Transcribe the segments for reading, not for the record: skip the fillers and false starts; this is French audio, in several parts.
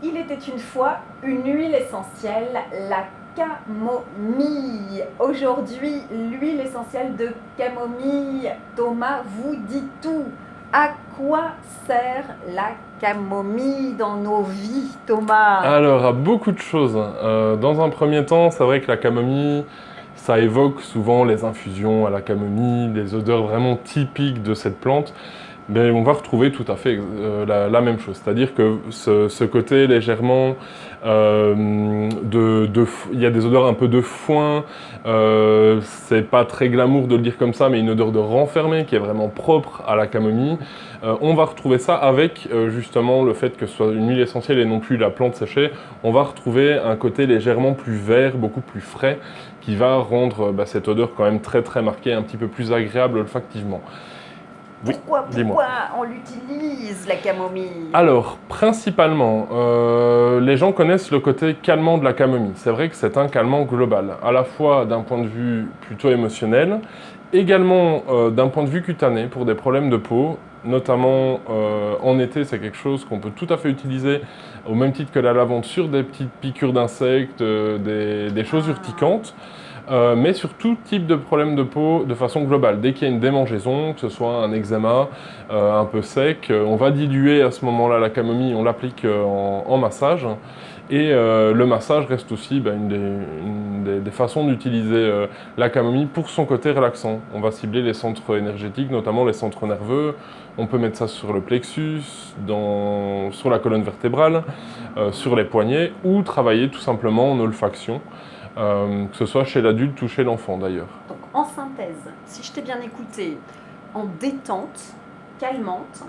Il était une fois une huile essentielle, la camomille. Aujourd'hui, l'huile essentielle de camomille. Thomas vous dit tout. À quoi sert la camomille dans nos vies, Thomas? Alors, à beaucoup de choses. Dans un premier temps, c'est vrai que la camomille, ça évoque souvent les infusions à la camomille, des odeurs vraiment typiques de cette plante. Mais on va retrouver tout à fait la même chose. C'est-à-dire que ce côté légèrement il y a des odeurs un peu de foin. C'est pas très glamour de le dire comme ça, mais une odeur de renfermé qui est vraiment propre à la camomille. On va retrouver ça avec justement le fait que ce soit une huile essentielle et non plus la plante séchée. On va retrouver un côté légèrement plus vert, beaucoup plus frais, qui va rendre cette odeur quand même très très marquée, un petit peu plus agréable olfactivement. Oui, Pourquoi on l'utilise, la camomille? Alors, principalement, les gens connaissent le côté calmant de la camomille. C'est vrai que c'est un calmant global, à la fois d'un point de vue plutôt émotionnel, également d'un point de vue cutané pour des problèmes de peau, notamment en été, c'est quelque chose qu'on peut tout à fait utiliser au même titre que la lavande sur des petites piqûres d'insectes, des choses urticantes. Mais sur tout type de problème de peau de façon globale. Dès qu'il y a une démangeaison, que ce soit un eczéma un peu sec, on va diluer à ce moment-là la camomille, on l'applique en massage. Et le massage reste aussi une des façons d'utiliser la camomille pour son côté relaxant. On va cibler les centres énergétiques, notamment les centres nerveux. On peut mettre ça sur le plexus, sur la colonne vertébrale, sur les poignets, ou travailler tout simplement en olfaction. Que ce soit chez l'adulte ou chez l'enfant d'ailleurs. Donc, en synthèse, si je t'ai bien écouté, en détente, calmante,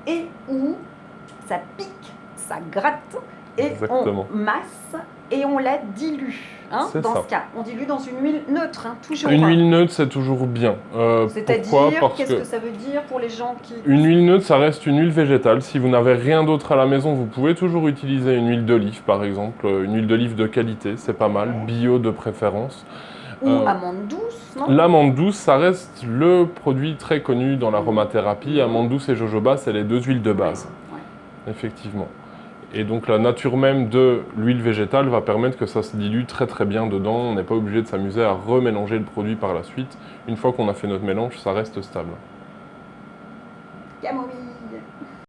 et où ça pique, ça gratte, et Exactement. on masse et on la dilue. C'est Dans ça. ce cas, on dilue dans une huile neutre, toujours. Une huile neutre, c'est toujours bien. Pourquoi? C'est-à-dire, Parce qu'est-ce que que ça veut dire pour les gens qui... une huile neutre, ça reste une huile végétale. Si vous n'avez rien d'autre à la maison, vous pouvez toujours utiliser une huile d'olive, par exemple. Une huile d'olive de qualité, c'est pas mal. Bio de préférence. Ou amande douce, non? L'amande douce, ça reste le produit très connu dans l'aromathérapie. Amande douce et jojoba, c'est les deux huiles de base. Ouais. Effectivement. Et donc la nature même de l'huile végétale va permettre que ça se dilue très très bien dedans. On n'est pas obligé de s'amuser à remélanger le produit par la suite. Une fois qu'on a fait notre mélange, ça reste stable. Camomille.